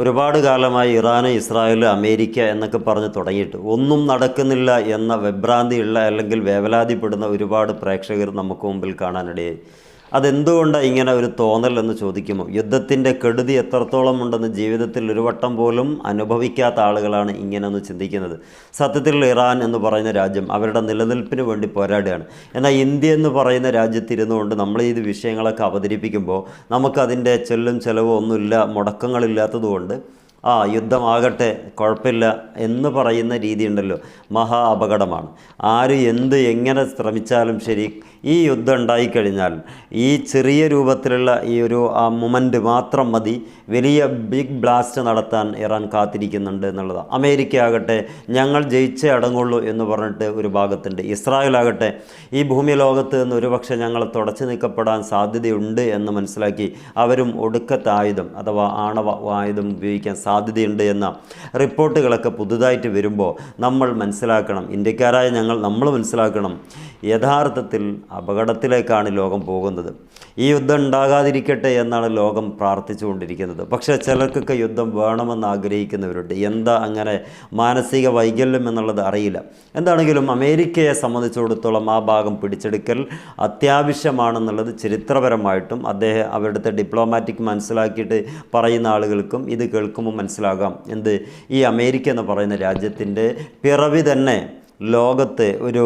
ഒരുപാട് കാലമായി Iran, Israel, America എന്നൊക്കെ പറഞ്ഞ് തുടങ്ങിയിട്ട് ഒന്നും നടക്കുന്നില്ല എന്ന വിഭ്രാന്തിയുള്ള അല്ലെങ്കിൽ വേവലാതിപ്പെടുന്ന ഒരുപാട് പ്രേക്ഷകർ നമുക്ക് മുമ്പിൽ കാണാനിടയായി. അതെന്തുകൊണ്ടാണ് ഇങ്ങനെ ഒരു തോന്നൽ എന്ന് ചോദിക്കുമ്പോൾ, യുദ്ധത്തിൻ്റെ കെടുതി എത്രത്തോളം ഉണ്ടെന്ന് ജീവിതത്തിൽ ഒരു വട്ടം പോലും അനുഭവിക്കാത്ത ആളുകളാണ് ഇങ്ങനെയൊന്ന് ചിന്തിക്കുന്നത്. സത്യത്തിൽ ഇറാൻ എന്ന് പറയുന്ന രാജ്യം അവരുടെ നിലനിൽപ്പിന് വേണ്ടി പോരാടുകയാണ്. എന്നാൽ ഇന്ത്യ എന്ന് പറയുന്ന രാജ്യത്തിരുന്നു കൊണ്ട് നമ്മൾ ഈ വിഷയങ്ങളൊക്കെ അവതരിപ്പിക്കുമ്പോൾ നമുക്കതിൻ്റെ ചെല്ലും ചെലവോ ഒന്നുമില്ല, മുടക്കങ്ങളില്ലാത്തതുകൊണ്ട് യുദ്ധമാകട്ടെ കുഴപ്പമില്ല എന്ന് പറയുന്ന രീതിയുണ്ടല്ലോ, മഹാ അപകടമാണ്. ആര് എങ്ങനെ ശ്രമിച്ചാലും ശരി, ഈ യുദ്ധം ഉണ്ടായിക്കഴിഞ്ഞാൽ ഈ ചെറിയ രൂപത്തിലുള്ള ഈ ഒരു മൊമെൻ്റ് മാത്രം മതി വലിയ ബിഗ് ബ്ലാസ്റ്റ് നടത്താൻ ഇറാൻ കാത്തിരിക്കുന്നുണ്ട് എന്നുള്ളതാണ്. അമേരിക്ക ആകട്ടെ ഞങ്ങൾ ജയിച്ചേ അടങ്ങുള്ളൂ എന്ന് പറഞ്ഞിട്ട് ഒരു ഭാഗത്തുണ്ട്. ഇസ്രായേൽ ആകട്ടെ ഈ ഭൂമി ലോകത്ത് നിന്ന് ഒരുപക്ഷെ ഞങ്ങൾ തുടച്ചു നീക്കപ്പെടാൻ സാധ്യതയുണ്ട് എന്ന് മനസ്സിലാക്കി അവരും ഒടുക്കത്തെ ആയുധം അഥവാ ആണവ ആയുധം ഉപയോഗിക്കാൻ സാധ്യതയുണ്ട് എന്ന റിപ്പോർട്ടുകളൊക്കെ പുതുതായിട്ട് വരുമ്പോൾ നമ്മൾ മനസ്സിലാക്കണം, ഇന്ത്യക്കാരായ നമ്മൾ മനസ്സിലാക്കണം, യഥാർത്ഥത്തിൽ അപകടത്തിലേക്കാണ് ലോകം പോകുന്നത്. ഈ യുദ്ധം ഉണ്ടാകാതിരിക്കട്ടെ എന്നാണ് ലോകം പ്രാർത്ഥിച്ചുകൊണ്ടിരിക്കുന്നത്. പക്ഷേ ചിലർക്കൊക്കെ യുദ്ധം വേണമെന്ന് ആഗ്രഹിക്കുന്നവരുണ്ട്. എന്താ അങ്ങനെ മാനസിക വൈകല്യം എന്നുള്ളത് അറിയില്ല. എന്താണെങ്കിലും അമേരിക്കയെ സംബന്ധിച്ചിടത്തോളം ആ ഭാഗം പിടിച്ചെടുക്കൽ അത്യാവശ്യമാണെന്നുള്ളത് ചരിത്രപരമായിട്ടും അവിടുത്തെ ഡിപ്ലോമാറ്റിക് മനസ്സിലാക്കിയിട്ട് പറയുന്ന ആളുകൾക്കും ഇത് കേൾക്കുമ്പോൾ മനസ്സിലാകാം. ഈ അമേരിക്ക എന്ന് പറയുന്ന രാജ്യത്തിൻ്റെ പിറവി തന്നെ ലോകത്ത് ഒരു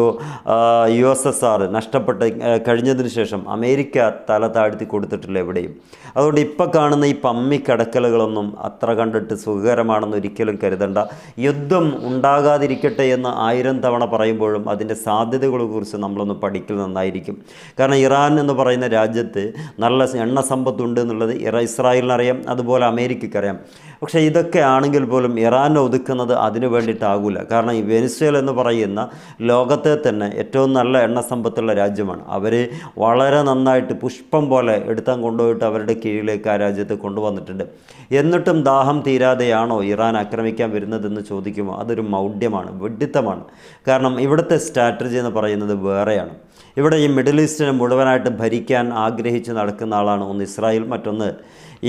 USSR നഷ്ടപ്പെട്ട് കഴിഞ്ഞതിന് ശേഷം അമേരിക്ക തല താഴ്ത്തി കൊടുത്തിട്ടില്ല എവിടെയും. അതുകൊണ്ട് ഇപ്പോൾ കാണുന്ന ഈ പമ്മിക്കടക്കലുകളൊന്നും അത്ര കണ്ടിട്ട് സുഖകരമാണെന്ന് ഒരിക്കലും കരുതണ്ട. യുദ്ധം ഉണ്ടാകാതിരിക്കട്ടെ എന്ന് 1000 തവണ പറയുമ്പോഴും അതിൻ്റെ സാധ്യതകളെക്കുറിച്ച് നമ്മളൊന്ന് പഠിക്കൽ നന്നായിരിക്കും. കാരണം ഇറാൻ എന്ന് പറയുന്ന രാജ്യത്ത് നല്ല എണ്ണ സമ്പത്തുണ്ട് എന്നുള്ളത് ഇസ്രായേലിനറിയാം, അതുപോലെ അമേരിക്കയ്ക്കറിയാം. പക്ഷേ ഇതൊക്കെ ആണെങ്കിൽ പോലും ഇറാനെ ഒതുക്കുന്നത് അതിനു വേണ്ടിയിട്ടാകില്ല. കാരണം ഈ വെനിസ്വേല എന്ന് പറയുന്ന ലോകത്തെ തന്നെ ഏറ്റവും നല്ല എണ്ണ സമ്പത്തുള്ള രാജ്യമാണ്. അവർ വളരെ നന്നായിട്ട് പുഷ്പം പോലെ എടുത്താൻ കൊണ്ടുപോയിട്ട് അവരുടെ കീഴിലേക്ക് ആ രാജ്യത്ത് കൊണ്ടുവന്നിട്ടുണ്ട്. എന്നിട്ടും ദാഹം തീരാതെയാണോ ഇറാൻ ആക്രമിക്കാൻ വരുന്നതെന്ന് ചോദിക്കുമ്പോൾ അതൊരു മൗഢ്യമാണ്, വിഡ്ഢിത്തമാണ്. കാരണം ഇവിടുത്തെ സ്ട്രാറ്റജി എന്ന് പറയുന്നത് വേറെയാണ്. ഇവിടെ ഈ മിഡിൽ ഈസ്റ്റിനെ മുഴുവനായിട്ട് ഭരിക്കാൻ ആഗ്രഹിച്ച് നടക്കുന്ന ആളാണ് ഒന്ന് ഇസ്രായേൽ, മറ്റൊന്ന്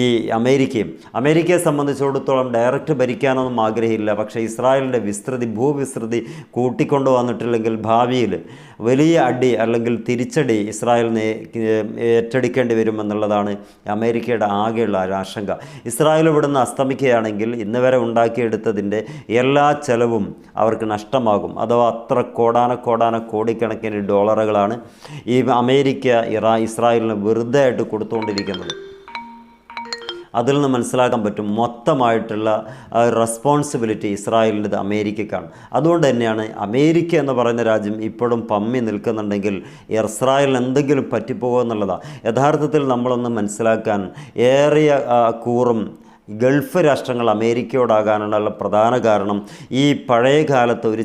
ഈ അമേരിക്കയെ സംബന്ധിച്ചിടത്തോളം ഡയറക്റ്റ് ഭരിക്കാനൊന്നും ആഗ്രഹമില്ല. പക്ഷേ ഇസ്രായേലിൻ്റെ ഭൂവിസ്തൃതി കൂട്ടിക്കൊണ്ടു വന്നിട്ടില്ലെങ്കിൽ ഭാവിയിൽ വലിയ അടി അല്ലെങ്കിൽ തിരിച്ചടി ഇസ്രായേലിനെ ഏറ്റെടുക്കേണ്ടി വരുമെന്നുള്ളതാണ് അമേരിക്കയുടെ ആകെയുള്ള ആശങ്ക. ഇസ്രായേൽ ഇവിടുന്ന് അസ്തമിക്കുകയാണെങ്കിൽ ഇന്ന് വരെ ഉണ്ടാക്കിയെടുത്തതിൻ്റെ എല്ലാ ചെലവും അവർക്ക് നഷ്ടമാകും. അഥവാ അത്ര കോടിക്കണക്കിന് ഡോളറുകളാണ് ഈ അമേരിക്ക ഇസ്രായേലിന് വെറുതെ ആയിട്ട് കൊടുത്തുകൊണ്ടിരിക്കുന്നത്. അതിൽ നിന്ന് മനസ്സിലാക്കാൻ പറ്റും മൊത്തമായിട്ടുള്ള റെസ്പോൺസിബിലിറ്റി ഇസ്രായേലിൻ്റെത് അമേരിക്കക്കാണ്. അതുകൊണ്ട് തന്നെയാണ് അമേരിക്ക എന്ന് പറയുന്ന രാജ്യം ഇപ്പോഴും പമ്മി നിൽക്കുന്നുണ്ടെങ്കിൽ ഇസ്രായേലിന് എന്തെങ്കിലും പറ്റിപ്പോകുക എന്നുള്ളതാണ്. യഥാർത്ഥത്തിൽ നമ്മളൊന്ന് മനസ്സിലാക്കാൻ ഏറിയ കൂറും ഗൾഫ് രാഷ്ട്രങ്ങൾ അമേരിക്കയോടാകാനുള്ള പ്രധാന കാരണം ഈ പഴയ കാലത്ത് ഒരു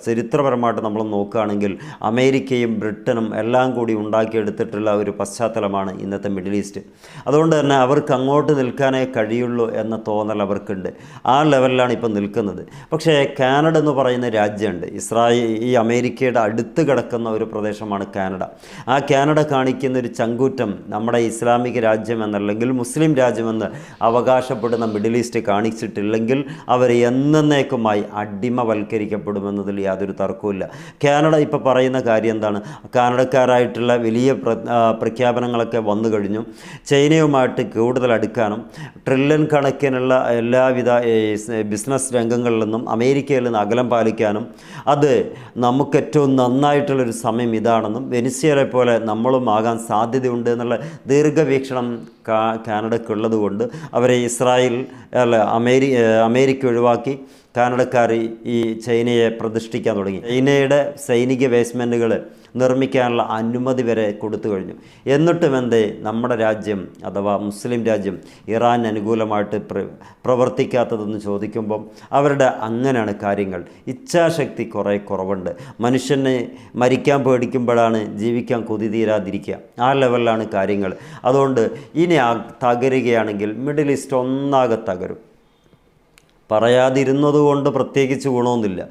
ചരിത്രപരമായിട്ട് നമ്മൾ നോക്കുകയാണെങ്കിൽ അമേരിക്കയും ബ്രിട്ടനും എല്ലാം കൂടി ഉണ്ടാക്കിയെടുത്തിട്ടുള്ള ഒരു പശ്ചാത്തലമാണ് ഇന്നത്തെ മിഡിൽ ഈസ്റ്റ്. അതുകൊണ്ട് തന്നെ അവർക്ക് അങ്ങോട്ട് നിൽക്കാനേ കഴിയുള്ളൂ എന്ന തോന്നൽ അവർക്കുണ്ട്. ആ ലെവലിലാണ് ഇപ്പോൾ നിൽക്കുന്നത്. പക്ഷേ കാനഡ എന്ന് പറയുന്ന രാജ്യമുണ്ട്, ഈ അമേരിക്കയുടെ അടുത്ത് കിടക്കുന്ന ഒരു പ്രദേശമാണ് കാനഡ. ആ കാനഡ കാണിക്കുന്ന ഒരു ചങ്കൂറ്റം നമ്മുടെ ഇസ്ലാമിക രാജ്യം എന്നല്ലെങ്കിൽ മുസ്ലിം രാജ്യമെന്ന് അവകാശപ്പെടുന്ന മിഡിൽ ഈസ്റ്റ് കാണിച്ചിട്ടില്ലെങ്കിൽ അവർ എന്നേക്കുമായി അടിമവൽക്കരിക്കപ്പെടുമെന്നതിൽ യാതൊരു തർക്കവുമില്ല. കാനഡ ഇപ്പോൾ പറയുന്ന കാര്യം എന്താണ്? കാനഡക്കാരായിട്ടുള്ള വലിയ പ്രഖ്യാപനങ്ങളൊക്കെ വന്നു കഴിഞ്ഞു. ചൈനയുമായിട്ട് കൂടുതൽ അടുക്കാനും ട്രില്യൺ കണക്കിനുള്ള എല്ലാവിധ ബിസിനസ് രംഗങ്ങളിൽ നിന്നും അമേരിക്കയിൽ നിന്ന് അകലം പാലിക്കാനും അത് നമുക്ക് ഏറ്റവും നന്നായിട്ടുള്ളൊരു സമയം ഇതാണെന്നും വെനിസ്വേലയെ പോലെ നമ്മളും ആകാൻ സാധ്യതയുണ്ട് എന്നുള്ള ദീർഘവീക്ഷണം കാനഡയ്ക്കുള്ളത് കൊണ്ട് അവരെ അമേരിക്ക ഒഴിവാക്കി കാനഡക്കാർ ഈ ചൈനയെ പ്രതിഷ്ഠിക്കാൻ തുടങ്ങി. ചൈനയുടെ സൈനിക ബേസ്മെൻറ്റുകൾ നിർമ്മിക്കാനുള്ള അനുമതി വരെ കൊടുത്തു കഴിഞ്ഞു. എന്നിട്ടും നമ്മുടെ രാജ്യം അഥവാ മുസ്ലിം രാജ്യം ഇറാൻ അനുകൂലമായിട്ട് പ്രവർത്തിക്കാത്തതെന്ന് ചോദിക്കുമ്പം അവരുടെ അങ്ങനെയാണ് കാര്യങ്ങൾ. ഇച്ഛാശക്തി കുറേ കുറവുണ്ട്. മനുഷ്യനെ മരിക്കാൻ പേടിക്കുമ്പോഴാണ് ജീവിക്കാൻ കൊതി തീരാതിരിക്കുക. ആ ലെവലിലാണ് കാര്യങ്ങൾ. അതുകൊണ്ട് ഇനി തകരുകയാണെങ്കിൽ മിഡിൽ ഈസ്റ്റ് ഒന്നാകെ തകരും. പറയാതിരുന്നതുകൊണ്ട് പ്രത്യേകിച്ച് ഗുണമൊന്നുമില്ല,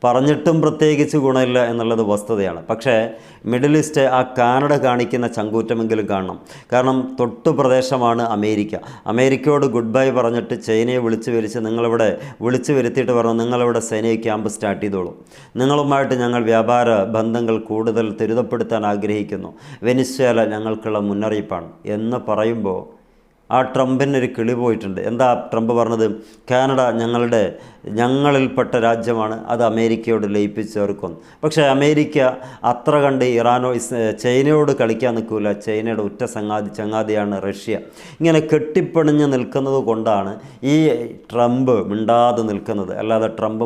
പറഞ്ഞിട്ടും പ്രത്യേകിച്ച് ഗുണമില്ല എന്നുള്ളത് വസ്തുതയാണ്. പക്ഷേ മിഡിൽ ഈസ്റ്റ് ആ കാനഡ കാണിക്കുന്ന ചങ്കൂറ്റമെങ്കിലും കാണണം. കാരണം തൊട്ടു പ്രദേശമാണ് അമേരിക്ക. അമേരിക്കയോട് ഗുഡ് ബൈ പറഞ്ഞിട്ട് ചൈനയെ വിളിച്ചു വരുത്തിയിട്ട് പറഞ്ഞു, നിങ്ങളിവിടെ സൈനിക ക്യാമ്പ് സ്റ്റാർട്ട് ചെയ്തോളൂ, നിങ്ങളുമായിട്ട് ഞങ്ങൾ വ്യാപാര ബന്ധങ്ങൾ കൂടുതൽ ത്വരിതപ്പെടുത്താൻ ആഗ്രഹിക്കുന്നു, വെനിസ്വേല ഞങ്ങൾക്കുള്ള മുന്നറിയിപ്പാണ് എന്ന് പറയുമ്പോൾ ആ ട്രംപിനൊരു കിളി പോയിട്ടുണ്ട്. എന്താ ട്രംപ് പറഞ്ഞത്? കാനഡ ഞങ്ങളിൽപ്പെട്ട രാജ്യമാണ്, അത് അമേരിക്കയോട് ലയിപ്പിച്ച് ചേർക്കുന്നു. പക്ഷേ അമേരിക്ക അത്ര കണ്ട് ചൈനയോട് കളിക്കാൻ നിൽക്കില്ല. ചൈനയുടെ ഉറ്റ ചങ്ങാതിയാണ് റഷ്യ. ഇങ്ങനെ കെട്ടിപ്പണിഞ്ഞ് നിൽക്കുന്നത് കൊണ്ടാണ് ഈ ട്രംപ് മിണ്ടാതെ നിൽക്കുന്നത്, അല്ലാതെ ട്രംപ്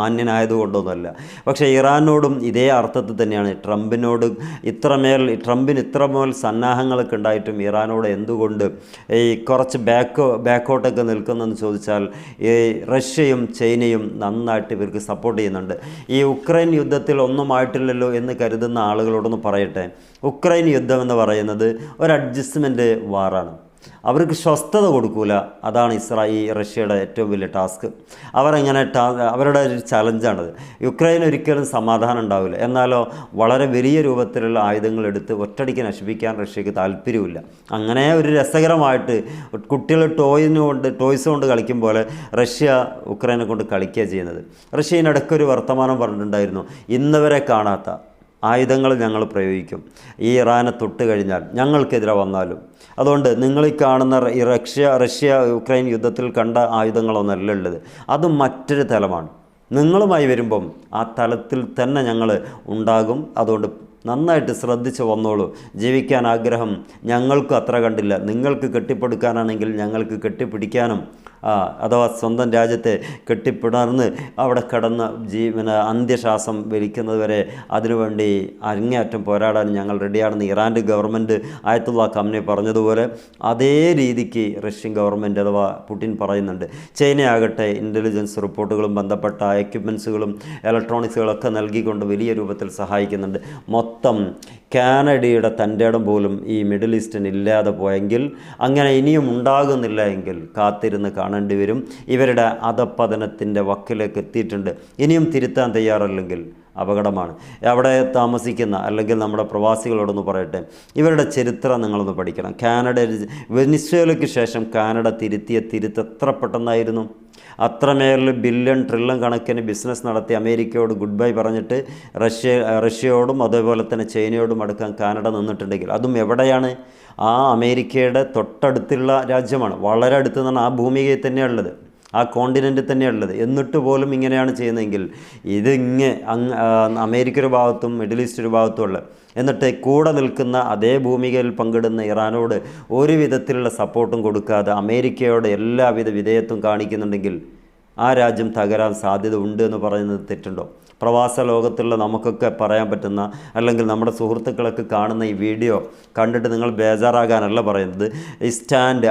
മാന്യനായതുകൊണ്ടൊന്നുമല്ല. പക്ഷേ ഇറാനോടും ഇതേ അർത്ഥത്തിൽ തന്നെയാണ്. ട്രംപിന് ഇത്രമേൽ സന്നാഹങ്ങളൊക്കെ ഉണ്ടായിട്ടും ഇറാനോട് എന്തുകൊണ്ട് ഈ കുറച്ച് ബാക്കോട്ടൊക്കെ നിൽക്കുന്നതെന്ന് ചോദിച്ചാൽ ഈ റഷ്യയും ചൈനയും നന്നായിട്ട് ഇവർക്ക് സപ്പോർട്ട് ചെയ്യുന്നുണ്ട്. ഈ ഉക്രൈൻ യുദ്ധത്തിൽ ഒന്നും ആയിട്ടില്ലല്ലോ എന്ന് കരുതുന്ന ആളുകളോടൊന്ന് പറയട്ടെ, ഉക്രൈൻ യുദ്ധം എന്ന് പറയുന്നത് ഒരു അഡ്ജസ്റ്റ്മെൻറ്റ് വാറാണ്. അവർക്ക് സ്വസ്ഥത കൊടുക്കൂല. അതാണ് റഷ്യയുടെ ഏറ്റവും വലിയ ടാസ്ക്. അവരുടെ ഒരു ചലഞ്ചാണത്. യുക്രൈൻ ഒരിക്കലും സമാധാനം ഉണ്ടാവില്ല. എന്നാലോ വളരെ വലിയ രൂപത്തിലുള്ള ആയുധങ്ങൾ എടുത്ത് ഒറ്റടിക്ക് നശിപ്പിക്കാൻ റഷ്യക്ക് താല്പര്യമില്ല. അങ്ങനെ ഒരു രസകരമായിട്ട് കുട്ടികൾ ടോയ്സ് കൊണ്ട് കളിക്കും പോലെ റഷ്യ ഉക്രൈനെ കൊണ്ട് കളിക്കുക ചെയ്യുന്നത്. റഷ്യയിനിടയ്ക്കൊരു വർത്തമാനം പറഞ്ഞിട്ടുണ്ടായിരുന്നു, ഇന്നുവരെ കാണാത്ത ആയുധങ്ങൾ ഞങ്ങൾ പ്രയോഗിക്കും ഈ ഇറാനെ തൊട്ട് കഴിഞ്ഞാൽ, ഞങ്ങൾക്കെതിരെ വന്നാലും. അതുകൊണ്ട് നിങ്ങൾ ഈ കാണുന്ന റഷ്യ യുക്രൈൻ യുദ്ധത്തിൽ കണ്ട ആയുധങ്ങളൊന്നല്ല ഉള്ളത്, അത് മറ്റൊരു തലമാണ്. നിങ്ങളുമായി വരുമ്പം ആ തലത്തിൽ തന്നെ ഞങ്ങൾ ഉണ്ടാകും. അതുകൊണ്ട് നന്നായിട്ട് ശ്രദ്ധിച്ച് വന്നോളൂ. ജീവിക്കാൻ ആഗ്രഹം ഞങ്ങൾക്ക് അത്ര കണ്ടില്ല. നിങ്ങൾക്ക് കെട്ടിപ്പടുക്കാനാണെങ്കിൽ ഞങ്ങൾക്ക് കെട്ടിപ്പിടിക്കാനും അഥവാ സ്വന്തം രാജ്യത്തെ കെട്ടിപ്പിടർന്ന് അവിടെ കിടന്ന് അന്ത്യശ്വാസം വലിക്കുന്നതുവരെ അതിനുവേണ്ടി അങ്ങേയറ്റം പോരാടാൻ ഞങ്ങൾ റെഡിയാണെന്ന് ഇറാൻ്റെ ഗവൺമെൻറ് ആയത്തുള്ള ഖമനേയി പറഞ്ഞതുപോലെ അതേ രീതിക്ക് റഷ്യൻ ഗവൺമെൻറ് അഥവാ പുടിൻ പറയുന്നുണ്ട്. ചൈനയാകട്ടെ ഇൻ്റലിജൻസ് റിപ്പോർട്ടുകളും ബന്ധപ്പെട്ട എക്യുപ്മെൻസുകളും ഇലക്ട്രോണിക്സുകളൊക്കെ നൽകിക്കൊണ്ട് വലിയ രൂപത്തിൽ സഹായിക്കുന്നുണ്ട്. മൊത്തം കാനഡയുടെ തൻ്റെ ഇടം പോലും ഈ മിഡിൽ ഈസ്റ്റിന് ഇല്ലാതെ പോയെങ്കിൽ, അങ്ങനെ ഇനിയും ഉണ്ടാകുന്നില്ല എങ്കിൽ കാത്തിരുന്ന് കാണേണ്ടി വരും. ഇവരുടെ അധപ്പതനത്തിൻ്റെ വക്കിലേക്ക് എത്തിയിട്ടുണ്ട്. ഇനിയും തിരുത്താൻ തയ്യാറല്ലെങ്കിൽ അപകടമാണ്. അവിടെ താമസിക്കുന്ന അല്ലെങ്കിൽ നമ്മുടെ പ്രവാസികളോടൊന്ന് പറയട്ടെ, ഇവരുടെ ചരിത്രം നിങ്ങളൊന്ന് പഠിക്കണം. വെനിസ്വേലയ്ക്ക് ശേഷം കാനഡ തിരുത്തിയ തിരുത്ത് എത്ര പെട്ടെന്നായിരുന്നു. അത്രമേൽ ബില്യൺ ട്രില്യൺ കണക്കിന് ബിസിനസ് നടത്തി അമേരിക്കയോട് ഗുഡ് ബൈ പറഞ്ഞിട്ട് റഷ്യയോടും അതേപോലെ തന്നെ ചൈനയോടും അടുക്കാൻ കാനഡ നിന്നിട്ടുണ്ടെങ്കിൽ, അതും എവിടെയാണ്? ആ അമേരിക്കയുടെ തൊട്ടടുത്തുള്ള രാജ്യമാണ്. വളരെ അടുത്ത് നിന്നാണ്, ആ ഭൂമികയിൽ തന്നെയുള്ളത്, ആ കോണ്ടിനെൻറ്റിൽ തന്നെയുള്ളത്. എന്നിട്ട് പോലും ഇങ്ങനെയാണ് ചെയ്യുന്നതെങ്കിൽ അമേരിക്ക ഒരു ഭാഗത്തും മിഡിൽ ഈസ്റ്റ് ഒരു ഭാഗത്തുമുള്ള, എന്നിട്ട് കൂടെ നിൽക്കുന്ന അതേ ഭൂമികയിൽ പങ്കിടുന്ന ഇറാനോട് ഒരു വിധത്തിലുള്ള സപ്പോർട്ടും കൊടുക്കാതെ അമേരിക്കയോട് എല്ലാവിധ വിധേയത്വം കാണിക്കുന്നുണ്ടെങ്കിൽ ആ രാജ്യം തകരാൻ സാധ്യത ഉണ്ട് എന്ന് പറയുന്നത് തെറ്റുണ്ടോ? പ്രവാസ ലോകത്തുള്ള നമുക്കൊക്കെ പറയാൻ പറ്റുന്ന, അല്ലെങ്കിൽ നമ്മുടെ സുഹൃത്തുക്കളൊക്കെ കാണുന്ന ഈ വീഡിയോ കണ്ടിട്ട് നിങ്ങൾ ബേജാറാകാനല്ല പറയുന്നത്. ഈ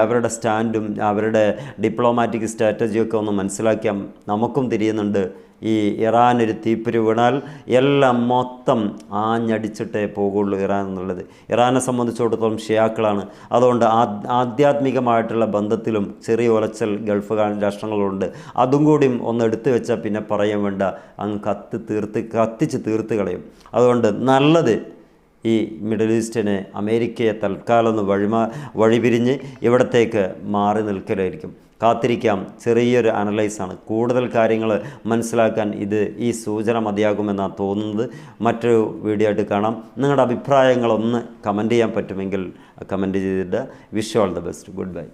അവരുടെ സ്റ്റാൻഡും അവരുടെ ഡിപ്ലോമാറ്റിക് സ്ട്രാറ്റജിയൊക്കെ ഒന്ന് മനസ്സിലാക്കിയാൽ നമുക്കും തിരിയുന്നുണ്ട്. ഈ ഇറാൻ ഒരു തീപ്പൊരി വീണാൽ എല്ലാം മൊത്തം ആഞ്ഞടിച്ചിട്ടേ പോകുള്ളൂ ഇറാൻ എന്നുള്ളത്. ഇറാനെ സംബന്ധിച്ചിടത്തോളം ഷിയാക്കളാണ്. അതുകൊണ്ട് ആധ്യാത്മികമായിട്ടുള്ള ബന്ധത്തിലും ചെറിയ ഉലച്ചൽ ഗൾഫ് രാഷ്ട്രങ്ങളുണ്ട്. അതും കൂടിയും ഒന്ന് എടുത്തു വെച്ചാൽ പിന്നെ പറയാൻ വേണ്ട, അങ്ങ് കത്തിച്ച് തീർത്ത് കളയും. അതുകൊണ്ട് നല്ലത് ഈ മിഡിൽ ഈസ്റ്റിനെ അമേരിക്കയെ തൽക്കാലം ഒന്ന് വഴിപിരിഞ്ഞ് ഇവിടത്തേക്ക് മാറി നിൽക്കലായിരിക്കും. കാത്തിരിക്കാം. ചെറിയൊരു അനലൈസാണ്. കൂടുതൽ കാര്യങ്ങൾ മനസ്സിലാക്കാൻ ഈ സൂചന മതിയാകുമെന്നാണ് തോന്നുന്നത്. മറ്റൊരു വീഡിയോ ആയിട്ട് കാണാം. നിങ്ങളുടെ അഭിപ്രായങ്ങളൊന്ന് കമൻറ്റ് ചെയ്യാൻ പറ്റുമെങ്കിൽ കമൻറ്റ് ചെയ്തിട്ട് wish all the best. Good bye.